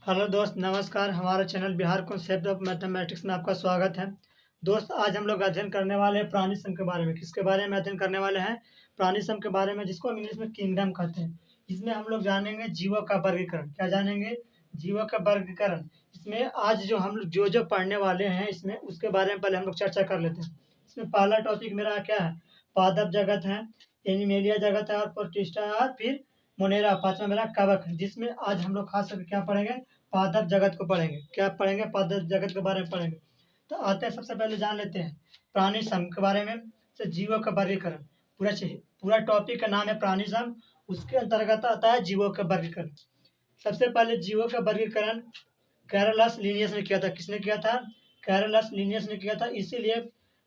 Hello दोस्त, नमस्कार। हमारा channel Bihar concept of mathematics में आपका स्वागत है। दोस्त, आज हम लोग अध्ययन करने वाले हैं प्राणी सम के बारे में। किसके बारे में अध्ययन करने वाले हैं? प्राणी सम के बारे में, जिसको हम इंग्लिश में किंगडम कहते हैं। इसमें हम लोग जानेंगे जीवों का वर्गीकरण। क्या जानेंगे? जीवों का वर्गीकरण। इसमें आज जो हम जो पढ़ने वाले हैं, इसमें उसके बारे में पहले हम लोग चर्चा कर लेते हैं। इसमें पहला टॉपिक मेरा क्या है? पादप जगत है, एनिमेलिया जगत है और प्रोटिस्टा है, और फिर मोनेरा। पांचवा मेरा कवक है, जिसमें आज हम लोग खास करके क्या पढ़ेंगे? पादप जगत को पढ़ेंगे। क्या पढ़ेंगे? पादप जगत के बारे में पढ़ेंगे। तो आते हैं, सबसे पहले जान लेते हैं प्राणी सम के बारे में। तो जीवों का वर्गीकरण। पूरा टॉपिक का नाम है प्राणी सम। उसके अंतर्गत आता है जीवों का वर्गीकरण। सबसे पहले जीवों का वर्गीकरण कैरोलस लिनियस ने किया था। किसने किया था? कैरोलस लिनियस ने किया था। इसीलिए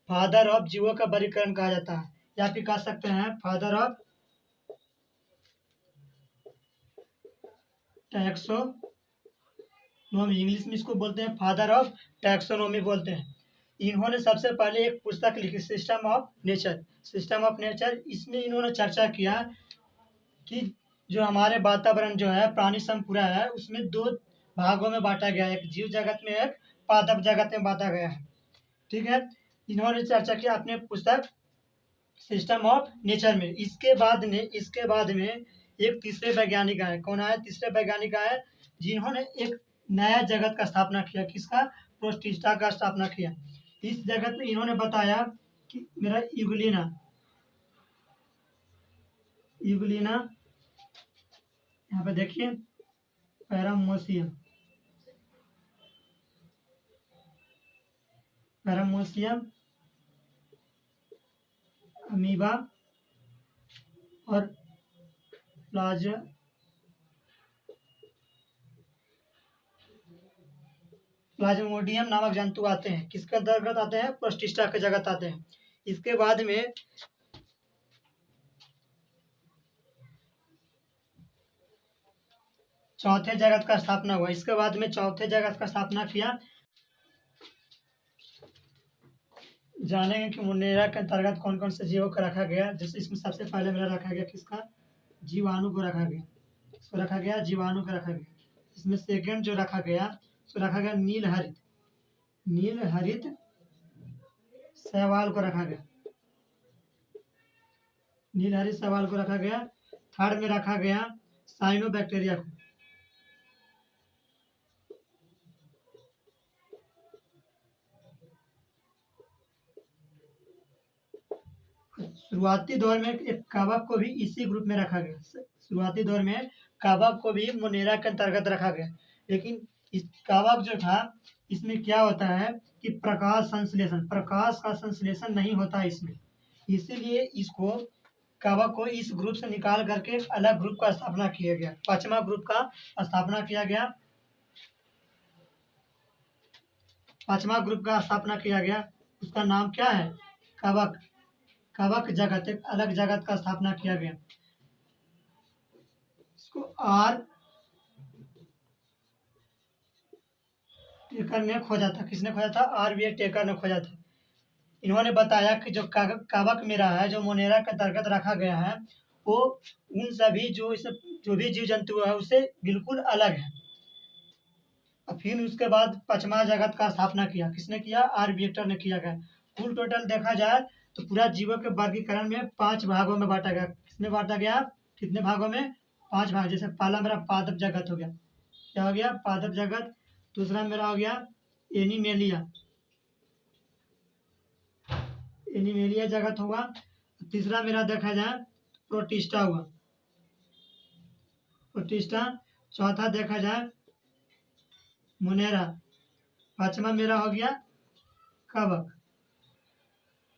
फादर ऑफ जीवों का वर्गीकरण कहा जाता है, या फिर कह सकते हैं फादर ऑफ टैक्सोनॉमी। इंग्लिश में इसको बोलते हैं फादर ऑफ टैक्सोनॉमी बोलते हैं। इन्होंने सबसे पहले एक पुस्तक लिखी, system of nature. System of nature, इसमें इन्होंने चर्चा किया कि जो हमारे वातावरण जो है, प्राणी सम पूरा है, उसमें दो भागों में बांटा गया है। एक जीव जगत में, एक पादप जगत में बांटा गया है। ठीक है। इन्होंने चर्चा किया अपने पुस्तक सिस्टम ऑफ नेचर में। इसके बाद में एक तीसरे वैज्ञानिक आए। कौन आए? तीसरे वैज्ञानिक आए, जिन्होंने एक नया जगत का स्थापना किया। किसका? प्रोटिस्टा का स्थापना किया। इस जगत में इन्होंने बताया कि मेरा यूग्लिना यूग्लिना यहाँ पे देखिए, पैरामोसियम पैरामोसियम अमीबा और प्लाज्मोडियम नामक जंतु आते हैं। किसके अंतर्गत आते हैं? प्रोटिस्टा के जगत आते हैं। इसके बाद में चौथे जगत का स्थापना हुआ। इसके बाद में चौथे जगत का स्थापना किया। जानेंगे कि मुंडेरा के अंतर्गत कौन कौन से जीवों को रखा गया। जैसे इसमें सबसे पहले मेरा रखा गया किसका? जीवाणु को रखा गया। इसको रखा गया, जीवाणु को रखा गया। इसमें सेकंड जो रखा गया, उसको रखा गया नील हरित शैवाल को रखा गया। नील हरित शैवाल को रखा गया। थर्ड में रखा गया साइनोबैक्टीरिया को। शुरुआती दौर में एक कवक को भी इसी ग्रुप में रखा गया। शुरुआती दौर में कवक को भी मोनेरा के अंतर्गत रखा गया। लेकिन इस कवक जो था, इसमें क्या होता है कि प्रकाश का संश्लेषण नहीं होता इसमें। इसीलिए इसको कवक को इस ग्रुप से निकाल करके अलग ग्रुप का स्थापना किया गया। पांचवा ग्रुप का स्थापना किया गया। पांचवा ग्रुप का स्थापना किया गया। उसका नाम क्या है? कवक। कवक जगत, एक अलग जगत का स्थापना किया गया। इसको आर टेकर ने खोजा था। किसने खोजा था? आर वी टेकर ने खोजा था। इन्होंने बताया कि जो कवक मेरा है, जो मोनेरा के अंतर्गत रखा गया है, वो उन सभी जो भी जीव जंतु है, उससे बिल्कुल अलग है। और फिर उसके बाद पांचवा जगत का स्थापना किया। किसने किया? आर विएक्टर ने किया गया। कुल टोटल देखा जाए तो पूरा जीवों के वर्गीकरण में 5 भागों में बांटा गया। किसमें बांटा गया? कितने भागों में? 5 भाग। जैसे पहला मेरा पादप जगत हो गया। क्या हो गया? पादप जगत। दूसरा मेरा हो गया एनिमेलिया एनिमेलिया जगत होगा। तीसरा मेरा देखा जाए प्रोटिस्टा हुआ, प्रोटिस्टा। चौथा देखा जाए मोनेरा। पांचवा मेरा हो गया कवक।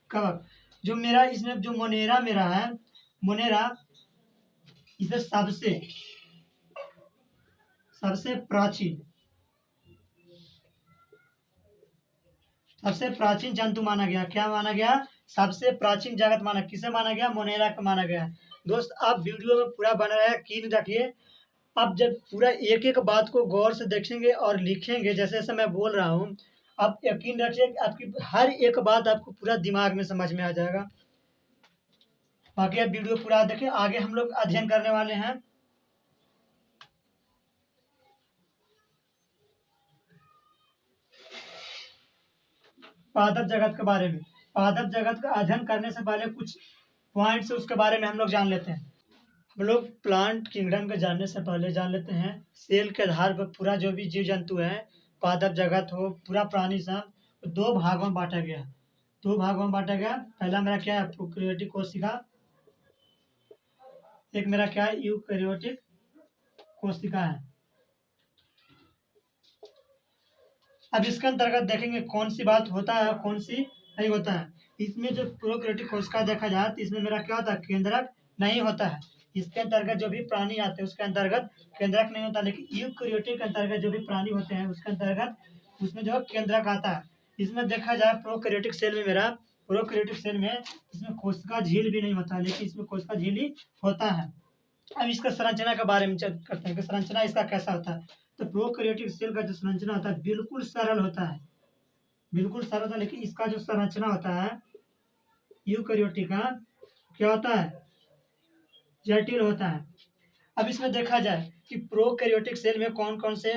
कवक जो मेरा, इसमें जो मोनेरा मेरा है, मोनेरा इसे सबसे प्राचीन जंतु माना गया। क्या माना गया? सबसे प्राचीन जगत माना। किसे माना गया? मोनेरा को माना गया। दोस्त, आप वीडियो में पूरा बना रहे, यकीन रखिए। आप जब पूरा एक एक बात को गौर से देखेंगे और लिखेंगे, जैसे जैसे मैं बोल रहा हूँ, आप यकीन रखिए कि आपकी हर एक बात आपको पूरा दिमाग में समझ में आ जाएगा। बाकी आप वीडियो पूरा देखें। आगे हम लोग अध्ययन करने वाले हैं पादप जगत के बारे में। पादप जगत का अध्ययन करने से पहले कुछ पॉइंट्स उसके बारे में हम लोग जान लेते हैं। हम लोग प्लांट किंगडम के जानने से पहले जान लेते हैं सेल के आधार पर पूरा जो भी जीव जंतु है, पादप जगत हो, पूरा प्राणी सब दो भागों में बांटा गया। दो भागों में बांटा गया। पहला मेरा क्या है, प्रोकैरियोटिक कोशिका। एक मेरा क्या है, यूकैरियोटिक कोशिका है। अब इसके अंतर्गत देखेंगे कौन सी बात होता है और कौन सी नहीं होता है। इसमें जो प्रोकैरियोटिक कोशिका देखा जाए तो इसमें मेरा क्या होता है, केंद्रक नहीं होता है। इसके अंतर्गत जो भी प्राणी आते हैं उसके अंतर्गत केंद्रक नहीं होता, लेकिन यूकैरियोटिक के अंतर्गत जो भी प्राणी होते हैं उसके अंतर्गत उसमें जो है केंद्रक आता है। इसमें देखा जाए प्रोकैरियोटिक सेल में मेरा प्रोकैरियोटिक सेल में इसमें कोशिका झील भी नहीं होता, लेकिन इसमें कोशिका झील ही होता है। अब इसका संरचना के बारे में करते हैं कि संरचना इसका कैसा होता है। तो प्रोकैरियोटिक सेल का जो संरचना होता है बिल्कुल सरल होता है, बिल्कुल सरल होता है, लेकिन इसका जो संरचना होता है यूकैरियोटिक का क्या होता है, जटिल होता है। अब इसमें देखा जाए कि प्रोकैरियोटिक सेल में कौन कौन से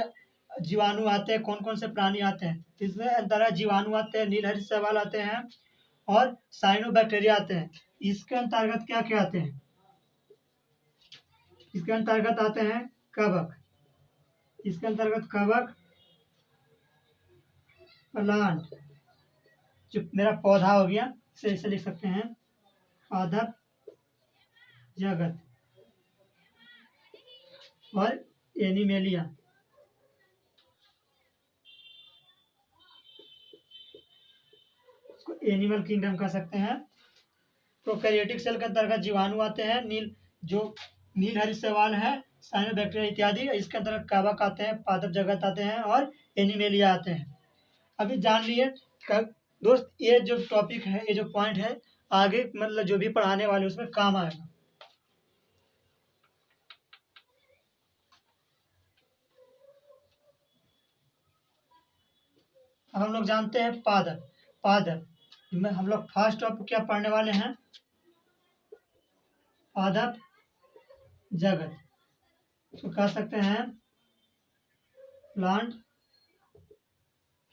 जीवाणु आते हैं, कौन कौन से प्राणी आते हैं। इसमें अंततः जीवाणु आते हैं, नीलहरी शैवाल आते हैं और साइनोबैक्टीरिया आते हैं। इसके अंतर्गत क्या क्या आते हैं, इसके अंतर्गत आते हैं कवक। इसके अंतर्गत कवक, प्लांट जो मेरा पौधा हो गया, इसे लिख सकते हैं पादप जगत, और एनिमेलिया। इसको एनिमल किंगडम कह सकते हैं। प्रोकैरियोटिक सेल के अंतर्गत जीवाणु आते हैं, नीलहरी शैवाल है, साइनोबैक्टीरिया इत्यादि। इसके अंतर्गत कवक आते हैं, पादप जगत आते हैं और एनिमेलिया आते हैं। अभी जान लिए दोस्त, ये जो टॉपिक है, ये जो पॉइंट है आगे मतलब जो भी पढ़ाने वाले उसमें काम आएगा। अब हम लोग जानते हैं पादप। पादप में हम लोग फर्स्ट टॉपिक क्या पढ़ने वाले हैं, पादप जगत। इसको कह सकते हैं प्लांट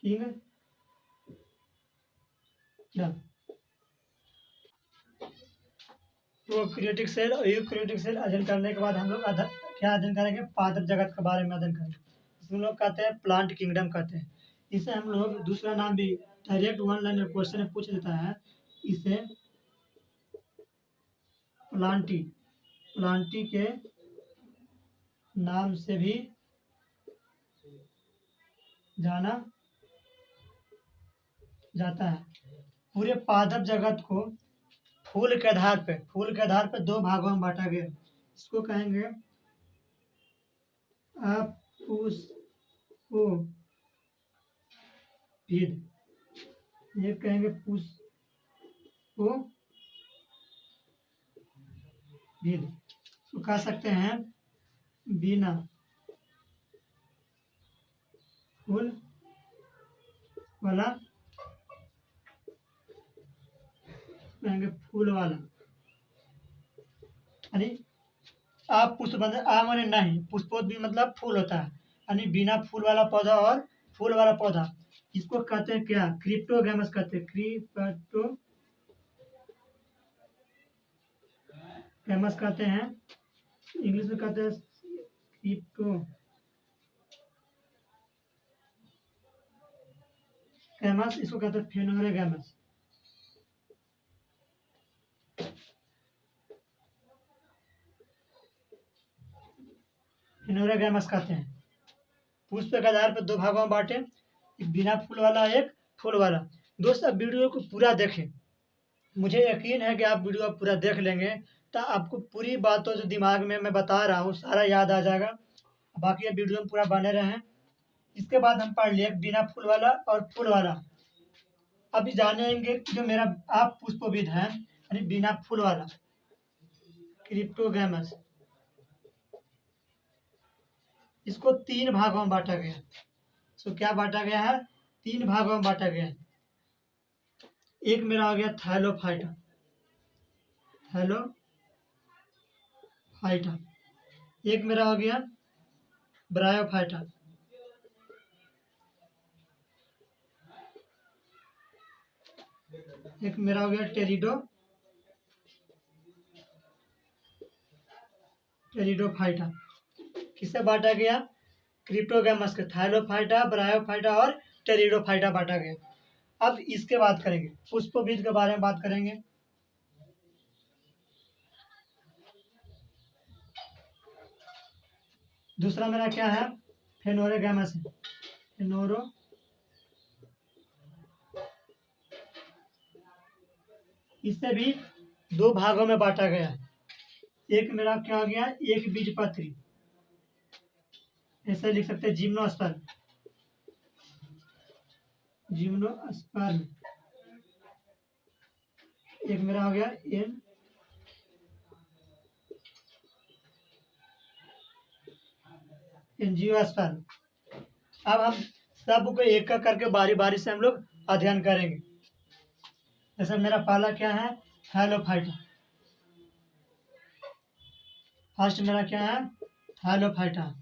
किंगडम। प्रोकैरियोटिक सेल और यूकैरियोटिक सेल अध्ययन करने के बाद हम लोग क्या अध्ययन करेंगे, पादप जगत के बारे में अध्ययन करेंगे। इसमें लोग कहते हैं प्लांट किंगडम कहते हैं। इसे हम लोग दूसरा नाम भी डायरेक्ट वन लाइन क्वेश्चन में पूछ देता है, इसे प्लांटी प्लांटी के नाम से भी जाना जाता है। पूरे पादप जगत को फूल के आधार पे दो भागों में बांटा गया। इसको कहेंगे अपुष्पोभिद, ये कहेंगे पुष्पोभिद। तो कह सकते हैं बिना फूल वाला, कहेंगे फूल वाला, यानी आप पुष्प आ माने नहीं, पुष्पोद्भिद मतलब फूल होता है, यानी बिना फूल वाला पौधा और फूल वाला पौधा। इसको कहते हैं क्या, क्रिप्टोगैमस कहते हैं, क्रिप्टोगैमस कहते हैं। इंग्लिश में कहते हैं क्रिप्टोगैमस, इसको कहते हैं फेनोरोगैमस। फेनोरोगैमस कहते हैं। पुष्प के आधार पर दो भागों में बांटे, एक बिना फूल वाला, एक फूल वाला। दोस्त अब वीडियो को पूरा देखें, मुझे यकीन है कि आप वीडियो पूरा देख लेंगे तो आपको पूरी बातों जो दिमाग में मैं बता रहा हूँ सारा याद आ जाएगा। बाकी वीडियो में पूरा बने रहें। इसके बाद हम पढ़ लिए बिना फूल वाला और फूल वाला। अभी जानेंगे जो मेरा आप पुष्पविद है, यानी बिना फूल वाला, क्रिप्टोगैमस। इसको तीन भागों में बांटा गया। इसको क्या बांटा गया है, तीन भागों में बांटा गया है। एक मेरा हो गया थैलोफाइटा, थैलोफाइटा। एक मेरा हो गया ब्रायोफाइटा। एक मेरा हो गया टेरिडोफाइटा। किससे बांटा गया? क्रिप्टोगैमस के, थाइलोफाइटा, ब्रायोफाइटा और टेरिडोफाइटा बांटा गया। अब इसके बात करेंगे, पुष्पविद के बारे में बात करेंगे। दूसरा मेरा क्या है? फेनोरोगैमस है। फेनोरो इससे भी दो भागों में बांटा गया है। एक मेरा क्या हो गया? एक बीजपत्री, ऐसे लिख सकते हैं जिम्नोस्पर्म। जिम्नोस्पर्म एक मेरा हो गया एंजियोस्पर्म। अब हम सबको एक एक करके बारी बारी से हम लोग अध्ययन करेंगे। जैसे मेरा पहला क्या है? थाइलोफाइटा। फर्स्ट मेरा क्या है? थाइलोफाइटा।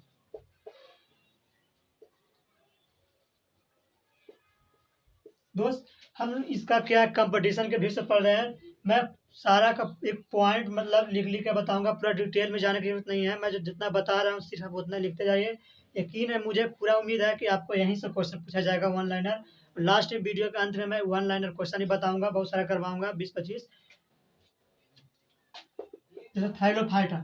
दोस्त हम इसका क्या कंपटीशन के भीड़ से पढ़ रहे हैं। मैं सारा का एक पॉइंट मतलब लिख लिख के बताऊंगा, पूरा डिटेल में जाने की जरूरत नहीं है। मैं जो जितना बता रहा हूँ सिर्फ उतना लिखते जाइए। यकीन है मुझे, पूरा उम्मीद है कि आपको यहीं से क्वेश्चन पूछा जाएगा, वन लाइनर। लास्ट वीडियो के अंत में मैं वन लाइनर क्वेश्चन ही बताऊंगा, बहुत सारा करवाऊंगा, 20-25। जैसे थाइलोफाइटा,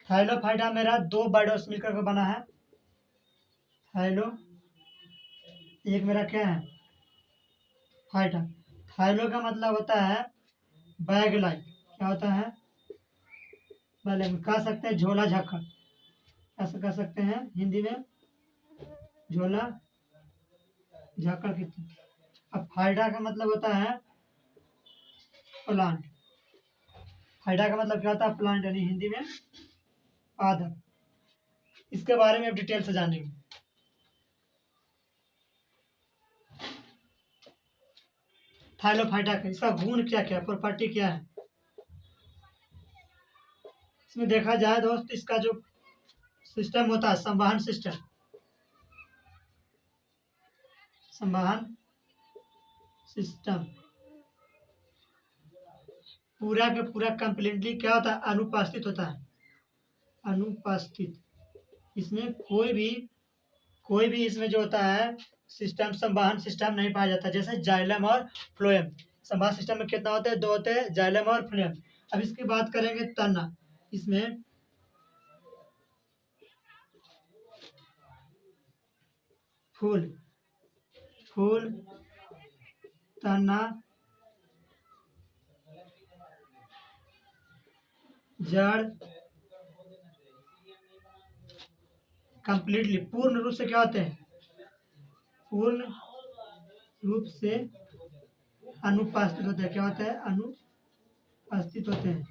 थाइलोफाइटा मेरा दो बाइडोस मिलकर के बना है। थाइलो, एक मेरा क्या है? फाइटा। थाइलो का मतलब होता है बैग लाइक। क्या होता है? पहले हम कह सकते हैं झोला झाकड़, ऐसा कह सकते हैं हिंदी में, झोला झाकड़ की तरह। अब फाइडा का मतलब होता है प्लांट। फाइडा का मतलब क्या होता है? प्लांट, यानी हिंदी में पादप। इसके बारे में अब डिटेल से जानेंगे। थाइलोफाइटा का इसका गुण क्या क्या, प्रॉपर्टी क्या है? इसमें देखा जाए दोस्त, इसका जो सिस्टम होता है, संवहन सिस्टम, संवहन सिस्टम पूरा के पूरा कंप्लीटली क्या होता है? अनुपस्थित होता है। अनुपस्थित। इसमें कोई भी इसमें जो होता है सिस्टम, संवहन सिस्टम नहीं पाया जाता। जैसे जाइलम और फ्लोएम। संवहन सिस्टम में कितना होते हैं? दो होते हैं, जाइलम और फ्लोएम। अब इसकी बात करेंगे तना। इसमें फूल, फूल, तना, जड़, कंप्लीटली पूर्ण रूप से क्या होते हैं? पूर्ण रूप से अनुपस्थित होते हैं। क्या होते हैं? अनुपस्थित होते हैं।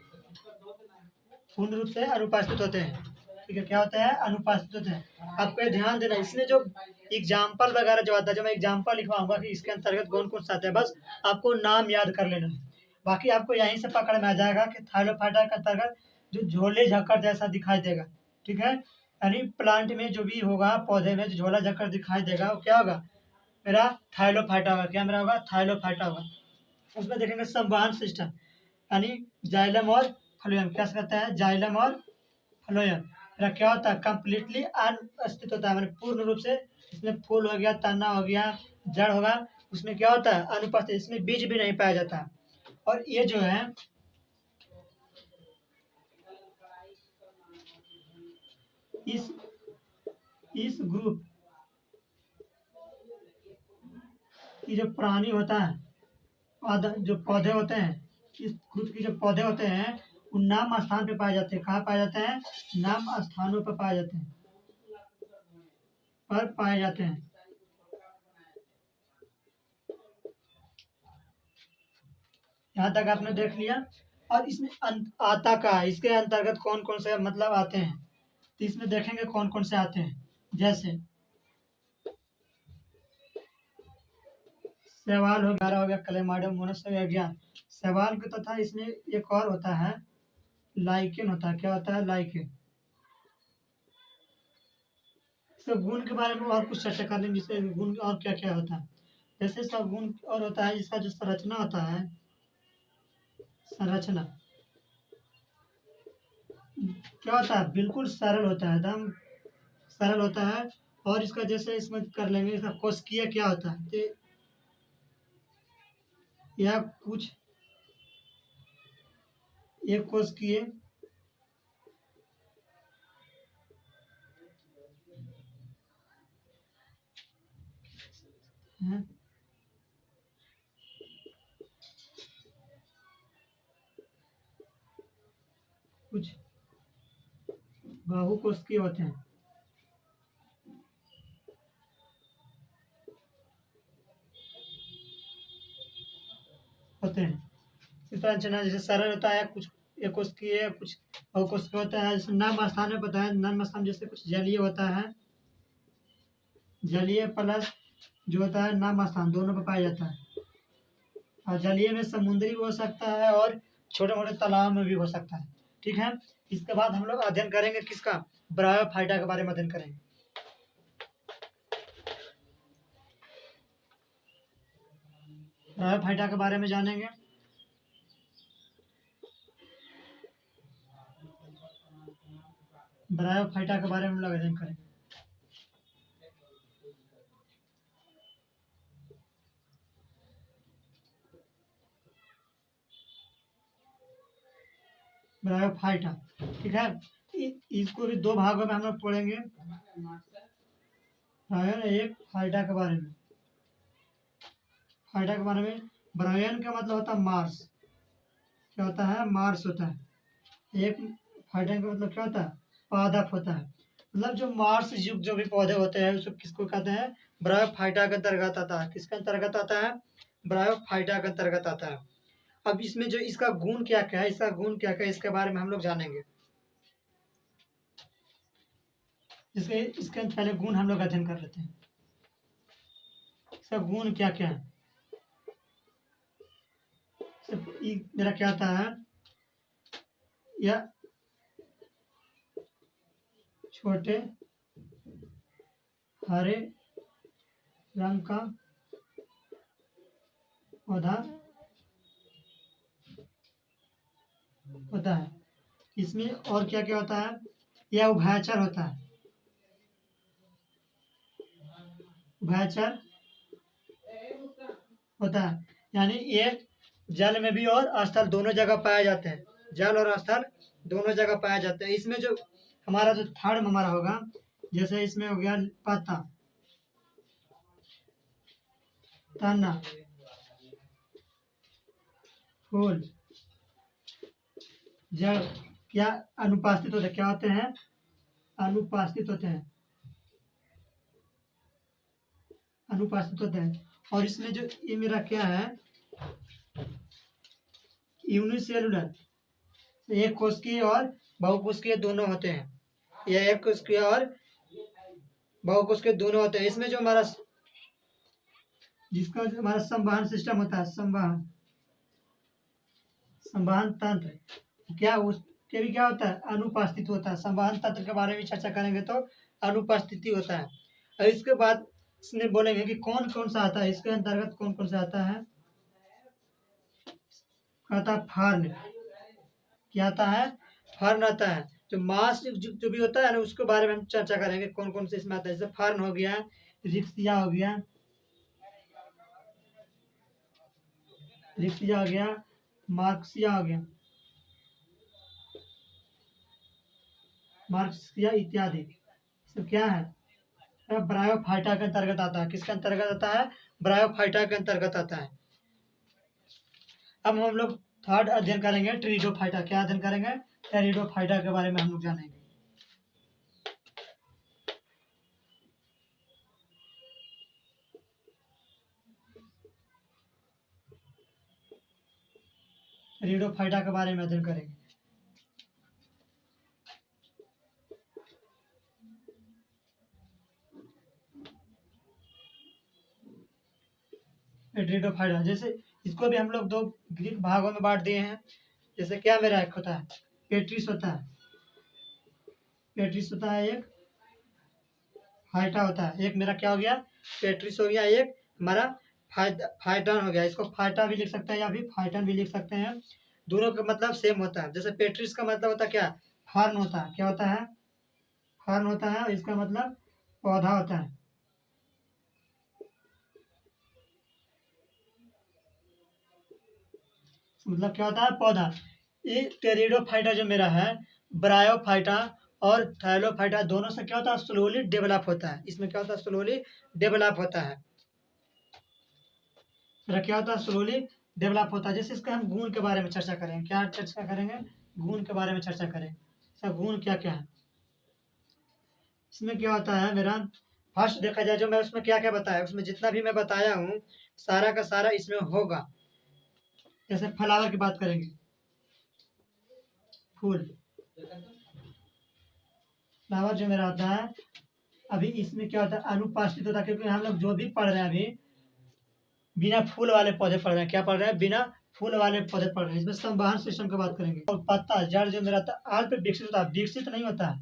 पूर्ण रूप से अनुपस्थित होते हैं। ठीक है, क्या होता है? अनुपस्थित होते हैं। आपको ये ध्यान देना, इसलिए जो एग्जाम्पल वगैरह जो आता है, जो मैं एग्जाम्पल लिखवाऊंगा कि इसके अंतर्गत कौन कौन सा आता है, बस आपको नाम याद कर लेना है। बाकी आपको यहीं से पकड़ में आ जाएगा कि थाइलोफाइटा के अंतर्गत जो झोले झक्कर जैसा दिखाई देगा। ठीक है, यानी प्लांट में जो भी होगा, पौधे में जो झोला झक्कर दिखाई देगा, वो क्या होगा? मेरा थाइलोफाइटा होगा। क्या मेरा होगा? थाइलोफाइटा होगा। उसमें देखेंगे संवहन सिस्टम, यानी जाइलम और फ्लोएम। क्या कहता है? जाइलम और फ्लोएम मेरा क्या होता है? कंप्लीटली अनुपस्थित होता है, मैंने पूर्ण रूप से। इसमें फूल हो गया, तना हो गया, जड़ होगा, उसमें क्या होता है? अनुपस्थित। इसमें बीज भी नहीं पाया जाता। और ये जो है इस ग्रुप की जो प्राणी होता है, जो पौधे होते हैं, इस ग्रुप की जो पौधे होते हैं, वो नाम स्थान पे पाए जाते हैं। कहाँ पाए जाते हैं? नाम स्थानों पर पाए जाते हैं, पर पाए जाते हैं। यहाँ तक आपने देख लिया। और इसमें आता का है, इसके अंतर्गत कौन कौन से मतलब आते हैं, तो इसमें देखेंगे कौन कौन से आते हैं। जैसे सवाल हो गया, क्लेमाइडम मोनस हो गया, ज्ञान सवाल के, तथा इसमें एक और होता है लाइकेन होता है। क्या होता है? लाइकेन। तो गुण के बारे में और कुछ चर्चा कर लेंगे, जैसे गुण और क्या क्या होता है। जैसे इसका गुण और होता है, इसका जो संरचना होता है, संरचना क्या होता है, बिल्कुल सरल होता है, एकदम सरल होता है। और इसका जैसे इसमें कर लेंगे, इसका कोशिकीय क्या होता है, तो यह कुछ एक कोशिकीय है, कुछ बहुकोशिकीय होते हैं, इस संरचना जैसे सरल होता है, कुछ एक कोशिकीय, कुछ बहुकोशिकीय होता है। जैसे नम स्थान में बताया, नम स्थान जैसे कुछ जलीय होता है, जलीय प्लस जो होता है नम स्थान, दोनों पे पाया जाता है। और जलीय में समुद्री भी हो सकता है और छोटे मोटे तालाब में भी हो सकता है। ठीक है। इसके बाद हम लोग अध्ययन करेंगे किसका, ब्रायोफाइटा के बारे में अध्ययन करेंगे। ब्रायोफाइटा के बारे में जानेंगे। ब्रायोफाइटा के बारे में हम लोग अध्ययन करेंगे। ब्रायोफाइटा, ठीक है। इसको भी दो भागों में हम लोग पढ़ेंगे। एक फाइटा के बारे में, फाइटा के बारे में, ब्रायन का मतलब होता है मार्स, क्या होता है, मार्स होता है। एक फाइटा का मतलब क्या होता है, पादप होता है। मतलब जो मार्स युक्त जो भी पौधे होते हैं उसको किसको कहते हैं, ब्रायोफाइटा के अंतर्गत आता है। किसके अंतर्गत आता है, ब्रायोफाइटा के अंतर्गत आता है। अब इसमें जो इसका गुण क्या क्या है, इसका गुण क्या क्या है, इसके बारे में हम लोग जानेंगे। इसके पहले गुण हम लोग अध्ययन कर लेते हैं, इसका गुण क्या क्या है। मेरा क्या आता है, या छोटे हरे रंग का पौधा होता है। इसमें और क्या क्या होता है, यह उभयचर होता है, उभयचर होता है, यानी एक जल में भी और स्थल दोनों जगह पाए जाते हैं, जल और स्थल दोनों जगह पाए जाते हैं। इसमें जो हमारा जो थर्ड हमारा होगा, जैसे इसमें हो गया पत्ता, तना, फूल, जड़, क्या अनुपस्थित होते हैं, क्या होते हैं, अनुपस्थित होते हैं, अनुपस्थित होते हैं। और इसमें जो ये मेरा क्या है, यूनिसेलुलर, एक कोशिकीय और बहुकोशिकीय दोनों होते हैं, यह एक कोशिकीय और बहुकोशिकीय दोनों होते हैं। इसमें जो हमारा जिसका जो हमारा संवहन सिस्टम होता है, संवहन, संवहन तंत्र, क्या उसके भी क्या होता है, अनुपस्थित होता है। संवहन तंत्र के बारे में चर्चा करेंगे तो अनुपस्थिति होता है। और इसके बाद इसमें बोलेंगे कि कौन कौन सा आता है, इसके अंतर्गत कौन कौन सा आता है, कहता है फर्न, क्या आता है, फर्न आता है। जो मास जो भी होता है ना उसके बारे में हम चर्चा करेंगे, कौन कौन से इसमें आता है। जैसे फर्न हो गया, रिक्सिया हो गया, रिक्सिया हो गया, मार्क्सिया हो गया, मार्क्सिया इत्यादि, सब क्या है, ब्रायोफाइटा के अंतर्गत आता है। किसके अंतर्गत आता है, ब्रायोफाइटा के अंतर्गत आता है। अब हम लोग थर्ड अध्ययन करेंगे, टेरिडोफाइटा। क्या अध्ययन करेंगे, टेरिडोफाइटा के बारे में हम लोग जानेंगे। टेरिडोफाइटा के बारे में अध्ययन करेंगे। टेरिडोफाइटा, जैसे इसको भी हम लोग दो ग्रीक भागों में बांट दिए हैं। जैसे क्या मेरा एक होता है, पेट्रिस होता है, पेट्रिस होता है एक, फाइटा होता है। एक मेरा क्या हो गया, पेट्रिस हो गया, एक हमारा फाइटन हो गया। इसको फाइटा भी लिख सकते हैं या फिर फाइटन भी लिख सकते हैं। दोनों का मतलब सेम होता है। जैसे पेट्रिस का मतलब होता है क्या, फर्न होता है। क्या होता है, फर्न होता है। इसका मतलब पौधा होता है। मतलब क्या होता है, पौधा। ये टेरिडोफाइटा जो मेरा है, ब्रायोफाइटा और थैलोफाइटा दोनों से क्या होता है, स्लोली डेवलप होता है। इसमें क्या होता है, स्लोली डेवलप होता है। मेरा क्या होता है, स्लोली डेवलप होता है। जैसे इसका हम गुण के बारे में चर्चा करेंगे। क्या चर्चा करेंगे, गुण के बारे में चर्चा करेंगे। इसका गुण क्या क्या है। इसमें क्या होता है मेरा, फर्स्ट देखा जाए जो मैं उसमें क्या क्या बताया, उसमें जितना भी मैं बताया हूँ सारा का सारा इसमें होगा। जैसे फ्लावर की बात करेंगे, फूल, फ्लावर जो मेरा होता है, अभी इसमें क्या होता है, अनुपस्थित होता है। क्योंकि हम लोग जो भी पढ़ रहे हैं अभी बिना फूल वाले पौधे पढ़ रहे हैं। क्या पढ़ रहे हैं, बिना फूल वाले पौधे पढ़ रहे हैं। इसमें संवहन सिस्टम की बात करेंगे। और पत्ता जड़ जो मेरा अल्प विकसित होता है, विकसित नहीं होता है,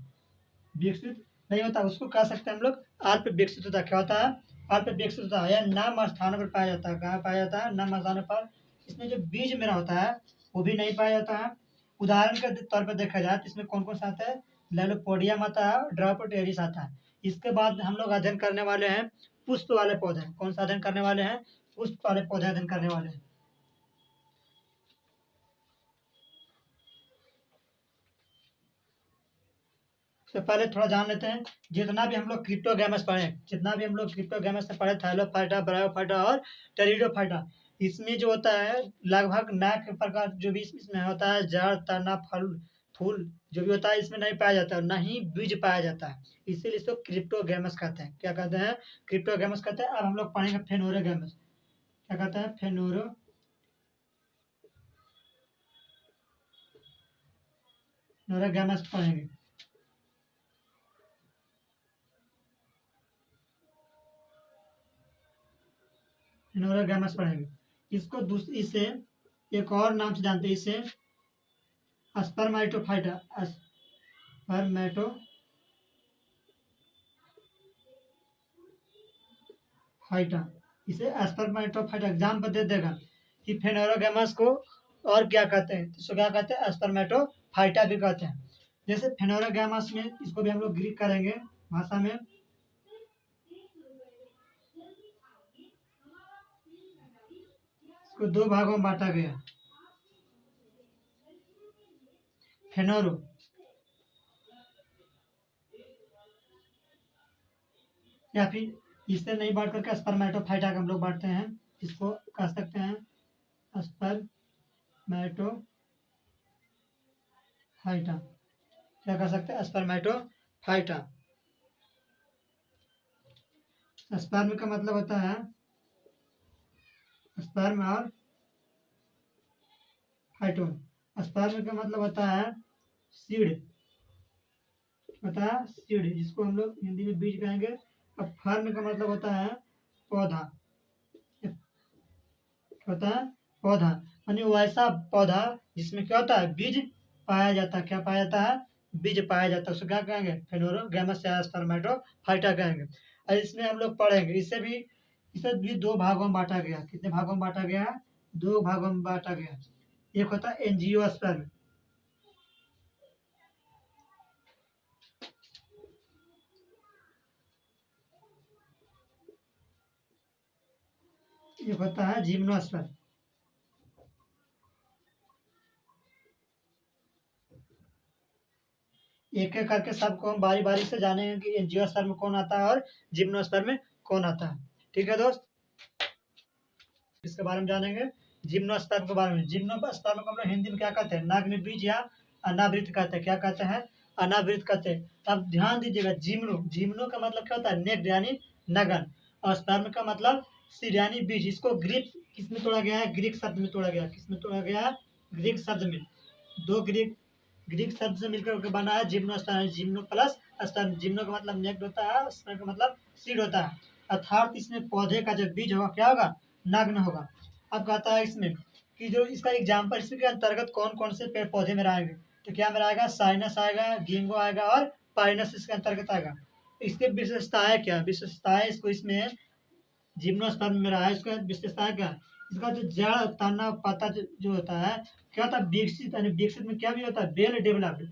विकसित नहीं होता, उसको कह सकते हैं हम लोग अल्प विकसित होता है। क्या होता है, अल्प विकसित होता है। यह नम स्थानों पर पाया जाता है। कहाँ पाया जाता है, नम स्थानों पर। इसमें जो बीज मेरा होता है वो भी नहीं पाया जाता है। उदाहरण के तौर पर देखा जाए तो इसमें कौन कौन सा आता है, लैलोपोडियम आता है, ड्रायोपोटेरिस आता है। इसके बाद हम लोग अध्ययन करने वाले हैं पुष्प वाले पौधे। कौन सा अध्ययन करने वाले हैं, पुष्प वाले पौधे अध्ययन करने वाले हैं। तो पहले थोड़ा जान लेते हैं, जितना भी हम लोग क्रिप्टोगैमस पढ़े, जितना भी हम लोग क्रिप्टोगैमस से पढ़े, थैलोफाइटा, ब्रायोफाइटा और टेरिडोफाइटा, इसमें जो होता है लगभग 9 प्रकार जो भी इसमें होता है, जड़, तना, फल, फूल जो भी होता है इसमें नहीं पाया जाता है, ना ही बीज पाया जाता है। इसीलिए इसको क्रिप्टोगैमस कहते हैं। क्या कहते हैं, क्रिप्टोगैमस कहते हैं। अब हम लोग पढ़ेंगे फेनोरोगैमस। क्या कहते हैं, फेनोरोगैमस पढ़ेंगे। फेनोरोगैमस पढ़ेंगे। इसको दूसरी से एक और नाम से जानते हैं, इसे स्पर्मेटोफाइटा, स्पर्मेटोफाइटा, इसे स्पर्मेटोफाइटा एग्जाम पर दे देगा कि फेनोरोगैमस को और क्या कहते हैं, तो इसको क्या कहते हैं, स्पर्मेटोफाइटा भी कहते हैं। जैसे फेनोरोगैमस में इसको भी हम लोग ग्रीक करेंगे भाषा में। इसको 2 भागों में बांटा गया। फेनोरो, या फिर इससे नहीं बांट करके स्पर्मेटोफाइटा का हम लोग बांटते हैं। इसको कह सकते हैं स्पर्मेटोफाइटा। क्या कह सकते हैं, स्पर्मेटोफाइटा। स्पर्म का मतलब होता है स्पर्म और फाइटोन। स्पर्म का मतलब होता है सीड, होता है सीड, जिसको हम लोग हिंदी में बीज कहेंगे। अब फर्न का मतलब होता है पौधा, होता है पौधा, यानी वैसा पौधा जिसमें क्या होता है, बीज पाया जाता है। क्या पाया जाता है, बीज पाया जाता है। उसको क्या कहेंगे, फेनोरोगैमस या स्पर्मेटोफाइटा कहेंगे। और इसमें हम लोग पढ़ेंगे, इसे भी 2 भागों में बांटा गया। कितने भागों में बांटा गया, 2 भागों में बांटा गया। एक होता है एंजियोस्पर्म, एक होता है जिम्नोस्पर्म। एक एक करके सबको हम बारी बारी से जानेंगे कि एंजियोस्पर्म में कौन आता है और जिम्नोस्पर्म में कौन आता है। ठीक है दोस्त, इसके बारे में जानेंगे, जिम्नोस्पर्म के बारे में। जिम्नोस्पर्म को हम लोग हिंदी में क्या कहते हैं, नाग बीज या अनावृत कहते हैं। क्या कहते हैं, अनावृत कहते हैं। अब ध्यान दीजिएगा, जिम्नो, जिम्नो का मतलब क्या होता है, नेक्ड यानी नगन, और स्पर्म का मतलब सीड यानी बीज। इसको ग्रीक किसमें तोड़ा गया है, ग्रीक शब्द में तोड़ा गया। किसमें तोड़ा गया है, ग्रीक शब्द में। 2 ग्रीक शब्द से मिलकर के बना है gymnosperm. Gymno plus sperm. Gymno का मतलब नेक्ड होता है, स्पर्म का मतलब सीड होता है। अर्थात इसमें पौधे का जो बीज होगा क्या होगा, नग्न होगा। अब कहता है इसमें कि जो इसका एग्जाम्पल, इसके अंतर्गत कौन कौन से पेड़ पौधे में आएंगे, तो क्या में आएगा, साइनस आएगा, गिंगो आएगा और पाइनस इसके अंतर्गत आएगा। इसकी विशेषताएं क्या, विशेषताएं इसको इसमें जिम्नोस्पर्म में रहा है, इसका विशेषताएं क्या है? इसका जो जड़ तना पत्ता जो होता है क्या होता है, विकसित, यानी विकसित में क्या भी होता है, वेल डेवलप्ड,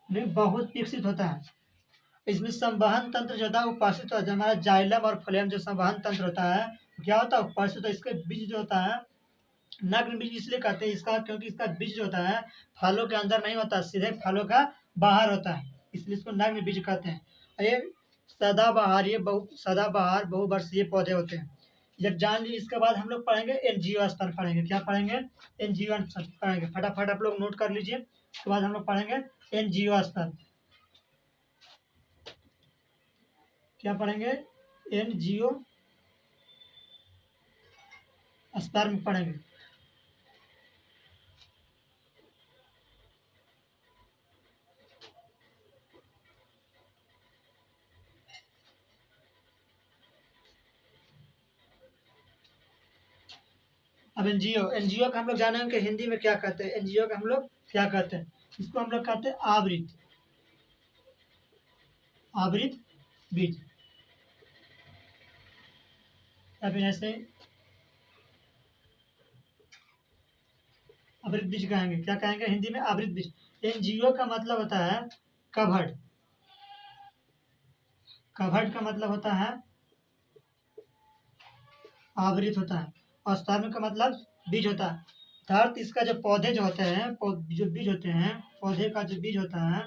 में बहुत विकसित होता है। इसमें संवहन तंत्र जो होता है उपस्थित होता है, हमारा जाइलम और फ्लेम जो संवहन तंत्र होता है क्या होता है, उपस्थित होता है। इसके बीज जो होता है नग्न बीज इसलिए कहते हैं इसका, क्योंकि इसका बीज जो होता है फलों के अंदर नहीं होता, सीधे फलों का बाहर होता है, इसलिए इसको नग्न बीज कहते हैं। ये सदाबहार, ये सदाबहार बहुवर्षीय पौधे होते हैं। जब जान लीजिए, इसके बाद हम लोग पढ़ेंगे एंजियोस्पर्म पढ़ेंगे। क्या पढ़ेंगे, एंजियोस्पर्म पढ़ेंगे। फटाफट आप लोग नोट कर लीजिए। उसके बाद हम लोग पढ़ेंगे एंजियोस्पर्म। क्या पढ़ेंगे, एंजियोस्पर्म पढ़ेंगे। अब एनजीओ का हम लोग जानेंगे कि हिंदी में क्या कहते हैं। एनजीओ का हम लोग क्या कहते हैं, इसको हम लोग कहते हैं आवृत, आवृत बीज, या फिर ऐसे आवृत बीज कहेंगे। क्या कहेंगे हिंदी में, आवृत बीज। एनजीओ का मतलब होता है कवर्ड, कवर्ड का मतलब होता है आवृत होता है, और स्पर्म का मतलब बीज होता है। अर्थात इसका जो पौधे जो होते हैं, जो बीज होते हैं, पौधे का जो बीज होता है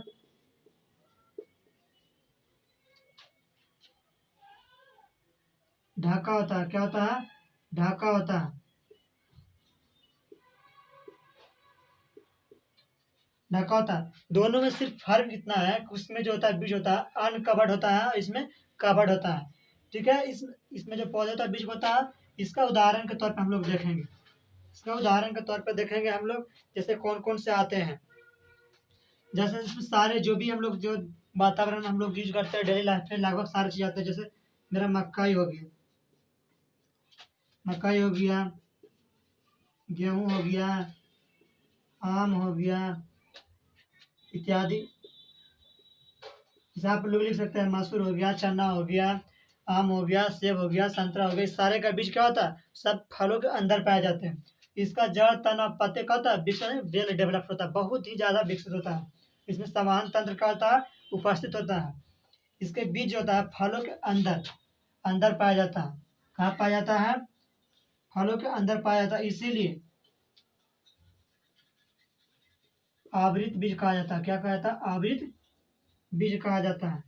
ढाका होता है। क्या होता है, ढाका होता है, ढका होता है। दोनों में सिर्फ फर्क इतना है कि उसमें जो होता है बीज होता है अनकवर्ड होता है, इसमें कवर्ड होता है। ठीक है, इसमें जो पौधे होता है बीज होता है। इसका उदाहरण के तौर पर हम लोग देखेंगे, इसका उदाहरण के तौर पर देखेंगे हम लोग, जैसे कौन कौन से आते हैं। जैसे इसमें सारे जो भी हम लोग जो वातावरण में हम लोग यूज करते हैं डेली लाइफ में, लगभग सारी चीज़ आते हैं। जैसे मेरा मक्काई हो गया, मक्काई हो गया, गेहूँ हो गया, आम हो गया इत्यादि। जैसे आप लोग लिख सकते हैं मसूर हो गया, चना हो गया, आम हो गया, सेब हो गया, संतरा हो गया। इस सारे का बीज क्या होता है, सब फलों के अंदर पाए जाते हैं। इसका जड़ तना पत्ते का होता है विकसित, वेल डेवलप होता है, बहुत ही ज़्यादा विकसित होता है। इसमें समान तंत्र का होता है उपस्थित होता है। इसके बीज होता है फलों के अंदर, अंदर पाया जाता है। कहाँ पाया जाता है, फलों के अंदर पाया जाता है, इसीलिए आवृत बीज कहा जाता है। क्या कहा जाता है, आवृत बीज कहा जाता है।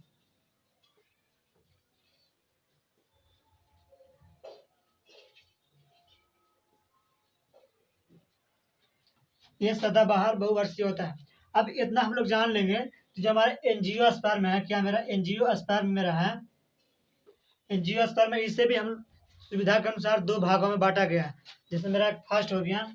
ये सदाबहार बहुवर्षीय होता है। अब इतना हम लोग जान लेंगे तो जो हमारे एंजियोस्पर्म है, क्या मेरा एंजियोस्पर्म मेरा है, एंजियोस्पर्म में इसे भी हम सुविधा के अनुसार दो भागों में बांटा गया है। जैसे मेरा फर्स्ट हो गया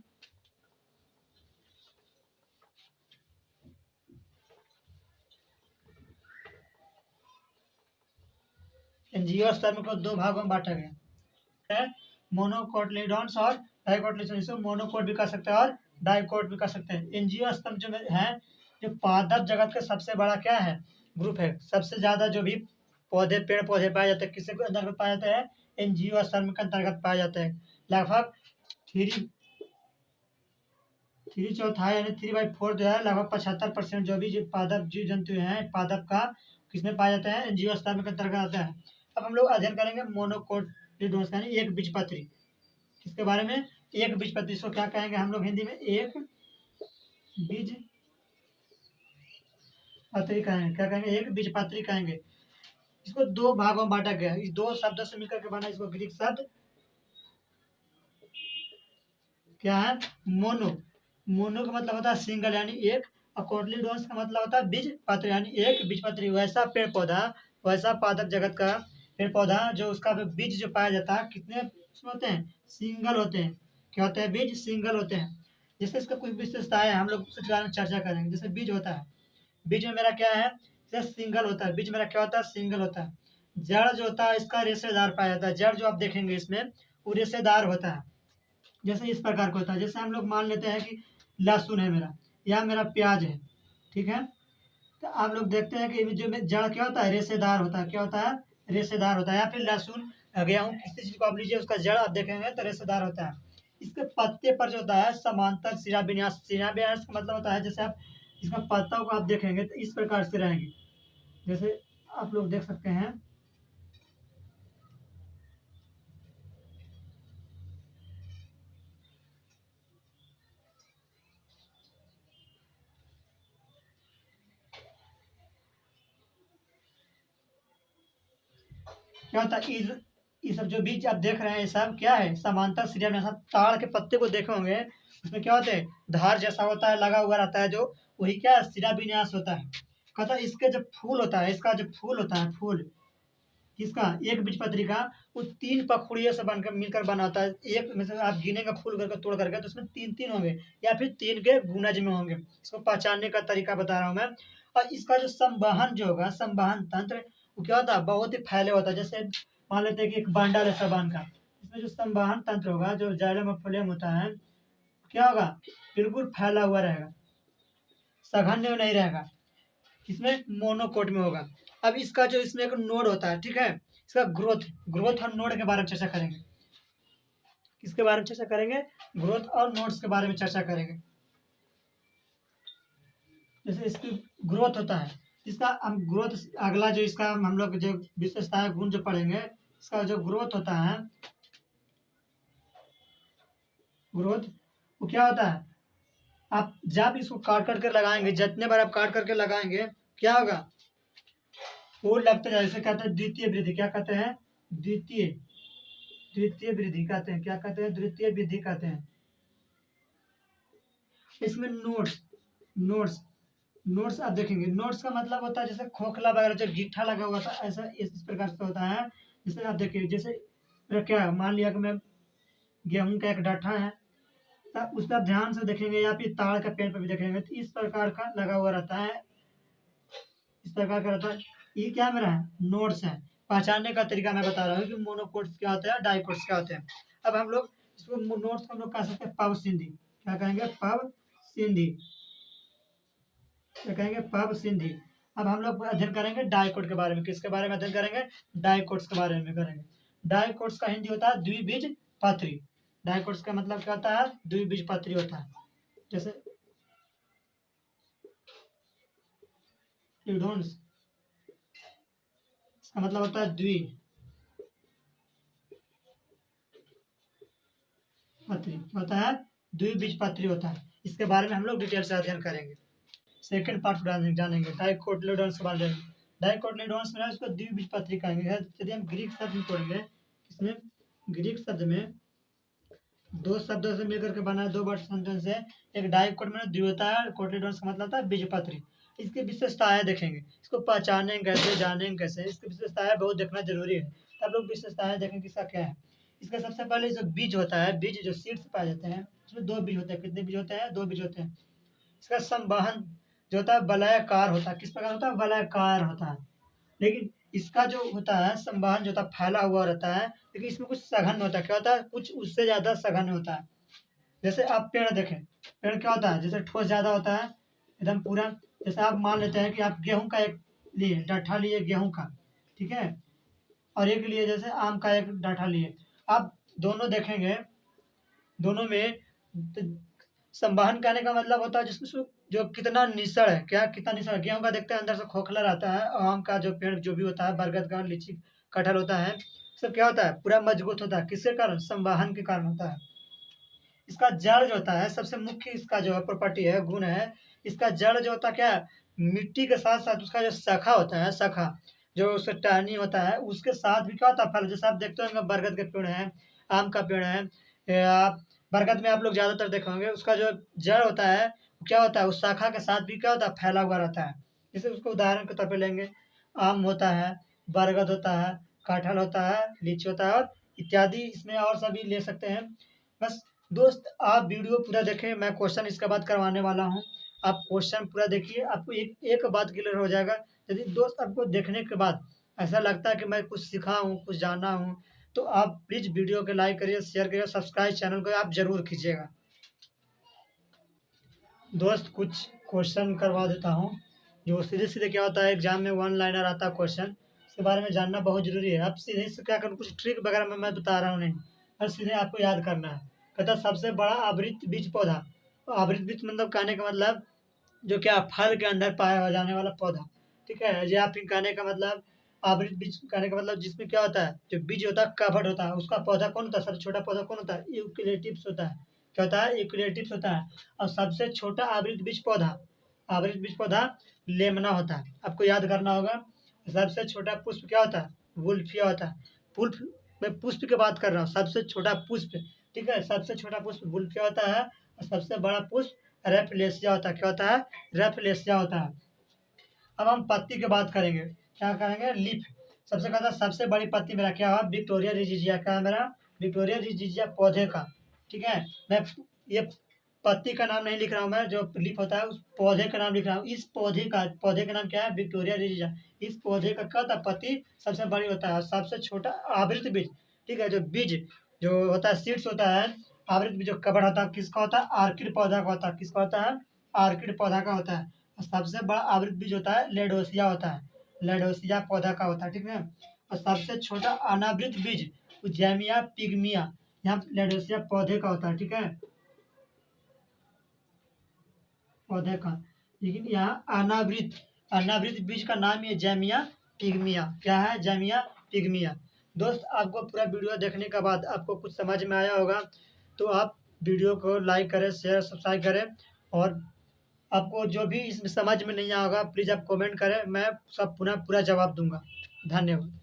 एंजियोस्पर्म को दो भागों में बांटा गया है, मोनोकोटिलेडॉन्स और डाइकोटिलेडॉन्स। इसको मोनोकोट भी कह सकते हैं और डाइकोट भी कह सकते हैं। एंजियोस्पर्म जो है, जो पादप जगत का सबसे बड़ा क्या है, ग्रुप है। सबसे ज्यादा जो भी पौधे पेड़ पौधे पाए जाते हैं किसके अंतर्गत पाए जाते हैं, एंजियोस्पर्म के अंतर्गत पाए जाते हैं। लगभग थ्री थ्री चौथाई यानी 3/4 जो है, लगभग 75% जो भी पादप जीव जंतु हैं पादप का किसमें पाए जाते हैं, एंजियोस्पर्म के अंतर्गत आता है। अब हम लोग अध्ययन करेंगे मोनोकोटिलेडोन्स यानी एक बीजपत्री। किसके बारे में, एक बीजपत्री। इसको क्या कहेंगे हम लोग हिंदी में, एक बीज पत्री कहेंगे। क्या कहेंगे, एक बीजपत्री कहेंगे। इसको दो भागों में बांटा गया है, इस दो शब्दों से मिलकर के बना। इसको ग्रीक शब्द क्या है, मोनो, मोनो का मतलब होता है सिंगल यानी एक, और कोटिलेडोन्स का मतलब होता है बीज पत्र यानी एक बीजपत्री। वैसा पेड़ पौधा, वैसा पादप जगत का पेड़ पौधा जो उसका बीज जो पाया जाता है कितने उसमें होते हैं, सिंगल होते हैं। क्या होते हैं, बीज सिंगल होते हैं। जैसे इसका कुछ विशेषताएं हम लोग उसके बारे में चर्चा करेंगे। जैसे बीज होता है, बीज में मेरा क्या है, जैसे सिंगल होता है बीज मेरा, क्या होता है, सिंगल होता है। जड़ जो होता है इसका रेशेदार पाया जाता है। जड़ जो आप देखेंगे इसमें वो रेशेदार होता है। जैसे इस प्रकार का होता है, जैसे हम लोग मान लेते हैं कि लहसुन है मेरा, या मेरा प्याज है, ठीक है। तो आप लोग देखते हैं कि जो में जड़ क्या होता है, रेशेदार होता है। क्या होता है? रेशेदार होता है। या फिर लहसुन, गेहूँ, किसी चीज को आप लीजिए, उसका जड़ आप देखेंगे तो रेशेदार होता है। इसके पत्ते पर जो होता है समांतर शिराविन्यास। शिराविन्यास का मतलब होता है, जैसे आप इसका पत्ता को आप देखेंगे तो इस प्रकार से रहेंगे, जैसे आप लोग देख सकते हैं। क्या होता है, ये सब जो बीज आप देख रहे हैं, ये सब क्या है, समांतर श्रेणी में। आप ताड़ के पत्ते को देखे होंगे, उसमें क्या होते हैं, धार जैसा होता है, लगा हुआ रहता है, जो वही क्या है, शिरा विन्यास होता है। कहता है इसके जो फूल होता है, इसका जो फूल होता है, फूल किसका, एक बीजपत्री का, वो 3 पखुड़ियों से बनकर मिलकर बना होता है। एक में से आप गिनेंगे फूल करके, तोड़ करके, तो उसमें 3-3 होंगे, या फिर 3 के गुणज में होंगे। इसको पहचानने का तरीका बता रहा हूँ मैं। और इसका जो संवहन जो होगा, संवहन तंत्र, वो क्या होता है, बहुत ही फैले होता है। जैसे मान लेते हैं कि एक बंडल है सामान का, इसमें जो संवहन तंत्र होगा, जो जाइलम और फ्लोएम होता है, क्या होगा, बिल्कुल फैला हुआ रहेगा, सघन में नहीं रहेगा। इसमें मोनोकोट में होगा। अब इसका जो इसमें एक नोड होता है, ठीक है, इसका ग्रोथ, ग्रोथ और नोड के बारे में चर्चा करेंगे। किसके बारे में चर्चा करेंगे, ग्रोथ और नोड्स के बारे में चर्चा करेंगे। जैसे इसकी ग्रोथ होता है, इसका हम ग्रोथ, अगला जो इसका हम लोग जो विशेषता है, गुण जो पढ़ेंगे, इसका जो ग्रोथ होता है, ग्रोथ, वो क्या होता है, आप जब इसको काट कर के लगाएंगे, जितने बार आप काट करके लगाएंगे, क्या होगा, वो लगते जाए। जैसे कहते हैं द्वितीय वृद्धि, क्या कहते हैं, द्वितीय, द्वितीय वृद्धि कहते हैं। क्या कहते हैं, द्वितीय वृद्धि कहते हैं। इसमें नोट्स, नोट्स, नोट्स आप देखेंगे, नोट्स का मतलब होता है जैसे खोखला वगैरह जो गिट्ठा लगा हुआ था, ऐसा इस प्रकार से होता है। जैसे आप देखिए, जैसे क्या मान लिया कि मैं गेहूं का एक डाठा है, तो उस पर ध्यान से देखेंगे, या फिर ताड़ का पेड़ पर भी देखेंगे, तो इस प्रकार का लगा हुआ रहता है, इस प्रकार का रहता है। ये क्या मेरा है, नोट्स है। पहचानने का तरीका मैं बता रहा हूँ कि मोनोकोट्स क्या होता है, डाइकोट्स क्या होते हैं। अब हम लोग इसको नोट्स को हम लोग कह सकते हैं पव सिंधी। क्या कहेंगे, पव सिंधी, क्या कहेंगे, पव सिंधी। अब हम लोग अध्ययन करेंगे डाइकोट के बारे में। किसके बारे में अध्ययन करेंगे, डाइकोट्स के बारे में करेंगे। डाइकोट्स का हिंदी होता है द्विबीजपत्री। डाइकोट्स का मतलब क्या होता है, द्विबीजपत्री होता है। जैसे यूडोन्स, इसका मतलब होता है द्विपत्री होता है, द्विबीजपत्री होता है। इसके बारे में हम लोग डिटेल से अध्ययन करेंगे। सेकंड पार्ट जानेंगे डाइकोटिलेडोन्स के बारे में। डाइकोटिलेडोन्स में इसको द्विबीजपत्री कहेंगे। यदि हम ग्रीक शब्द में पढ़ेंगे, इसमें ग्रीक शब्द में 2 शब्दों से मिलकर के बना है, 2 वर्ड सेंटेंस है। एक डाइकोट में द्वि होता है, कोटिलेडोन्स का मतलब था बीजपत्री। इसकी विशेषताएं देखेंगे, इसको पहचानेंगे कैसे, जानेंगे कैसे, इसकी विशेषताएं बहुत देखना जरूरी है। तब लोग विशेषताएं देखेंगे किसका क्या है। इसका सबसे पहले जो बीज होता है, बीज जो सीड्स पाए जाते हैं, उसमें 2 बीज होते हैं। कितने बीज होते हैं, 2 बीज होते हैं। इसका संवहन जो होता है वलयाकार होता है। किस प्रकार होता है, वलयाकार होता है। लेकिन इसका जो होता है संवहन जो होता है फैला हुआ रहता है, लेकिन इसमें कुछ सघन होता है। क्या होता है, कुछ उससे ज्यादा सघन होता है। जैसे आप पेड़ देखें, पेड़ क्या होता है, जैसे ठोस ज्यादा होता है, एकदम पूरा। जैसे आप मान लेते हैं कि आप गेहूं का एक लिए डाठा लिए गेहूं का, ठीक है, और एक लिए जैसे आम का एक डाठा लिए। आप दोनों देखेंगे, दोनों में संवहन करने का मतलब होता है जिसमें जो कितना निसड़ है, क्या कितना निसड़ है। गेहूं का देखते हैं अंदर से खोखला रहता है, और आम का जो पेड़ जो भी होता है, बरगद का, लीची, कटहल होता है, सब क्या होता है, पूरा मजबूत होता है। किसके कारण, संवहन के कारण होता है। इसका जड़ जो होता है, सबसे मुख्य इसका जो है प्रॉपर्टी है, गुण है, इसका जड़ जो होता है क्या है, मिट्टी के साथ साथ उसका जो शाखा होता है, शाखा जो उसका टहनी होता है, उसके साथ भी क्या होता है फल। जैसे आप देखते होंगे बरगद के पेड़ है, आम का पेड़ है, या बरगद में आप लोग ज्यादातर देखे होंगे, उसका जो जड़ होता है वो क्या होता है, उस शाखा के साथ भी क्या होता है, फैला हुआ रहता है। जैसे उसको उदाहरण के तौर पर लेंगे, आम होता है, बरगद होता है, कटहल होता है, लीची होता है, और इत्यादि इसमें और सभी ले सकते हैं। बस दोस्त, आप वीडियो पूरा देखें, मैं क्वेश्चन इसके बाद करवाने वाला हूँ। आप क्वेश्चन पूरा देखिए, आपको एक एक बात क्लियर हो जाएगा। यदि दोस्त आपको देखने के बाद ऐसा लगता है कि मैं कुछ सीखा हूँ, कुछ जाना हूँ, तो आप प्लीज़ वीडियो को लाइक करिए, शेयर करिए, सब्सक्राइब चैनल को आप ज़रूर कीजिएगा। दोस्त कुछ क्वेश्चन करवा देता हूँ, जो सीधे सीधे क्या होता है एग्जाम में वन लाइनर आता है क्वेश्चन, इसके बारे में जानना बहुत जरूरी है। अब सीधे से क्या करूँ, कुछ ट्रिक वगैरह मैं बता रहा हूँ नहीं, और सीधे आपको याद करना है। कहता है सबसे बड़ा आवृत बीज पौधा। आवृत बीज मतलब कहने का मतलब जो क्या फल के अंदर पाया जाने वाला पौधा, ठीक है। ये आप कहने का मतलब आवृत बीज कहने का मतलब जिसमें क्या होता है, जो बीज होता है कवर्ड होता है, उसका पौधा कौन होता है, सबसे छोटा पौधा कौन होता है, यूकेलिप्टस होता है। क्या होता है, यूकेलिप्टस होता है। और सबसे छोटा आवृत बीज पौधा, आवृत बीज पौधा लेमना होता है, आपको याद करना होगा। सबसे छोटा पुष्प क्या होता है, वुल्फिया होता है। पुष्प, मैं पुष्प की बात कर रहा हूँ, सबसे छोटा पुष्प, ठीक है, सबसे छोटा पुष्प वुल्फिया होता है, और सबसे बड़ा पुष्प रेफलेशिया होता है। क्या होता है, रेफलेशिया होता है। अब हम पत्ती की बात करेंगे, क्या करेंगे, लीफ। सबसे कहता है सबसे बड़ी पत्ती मेरा क्या है, विक्टोरिया रिजिजिया, क्या है मेरा, विक्टोरिया रिजिजिया पौधे का, ठीक है। मैं ये पत्ती का नाम नहीं लिख रहा हूँ, मैं जो लीफ होता है उस पौधे का नाम लिख रहा हूँ। इस पौधे का नाम क्या है, विक्टोरिया रिजिजिया। इस पौधे का क्या होता है, पत्ती सबसे बड़ी होता है, और सबसे छोटा आवृत बीज, ठीक है, जो बीज जो होता है सीड्स होता है, आवृत बीज जो कवर होता है किसका होता है, आर्किड पौधा का होता है। किसका होता है, आर्किड पौधा का होता है। और सबसे बड़ा आवृत बीज होता है लेडोसिया होता है, लेडोसिया पौधा का होता है, ठीक है। और सबसे छोटा अनावृत बीज जैमिया पिग्मिया, यहाँ लेडोसिया पौधे का होता है, ठीक है, पौधे का। लेकिन यहाँ अनावृत, अनावृत बीज का नाम है जैमिया पिग्मिया, क्या है, जैमिया पिग्मिया। दोस्त आपको पूरा वीडियो देखने के बाद आपको कुछ समझ में आया होगा, तो आप वीडियो को लाइक करें, शेयर सब्सक्राइब करें। और आपको जो भी इसमें समझ में नहीं आएगा प्लीज़ आप कमेंट करें, मैं सब पुनः पूरा जवाब दूंगा। धन्यवाद।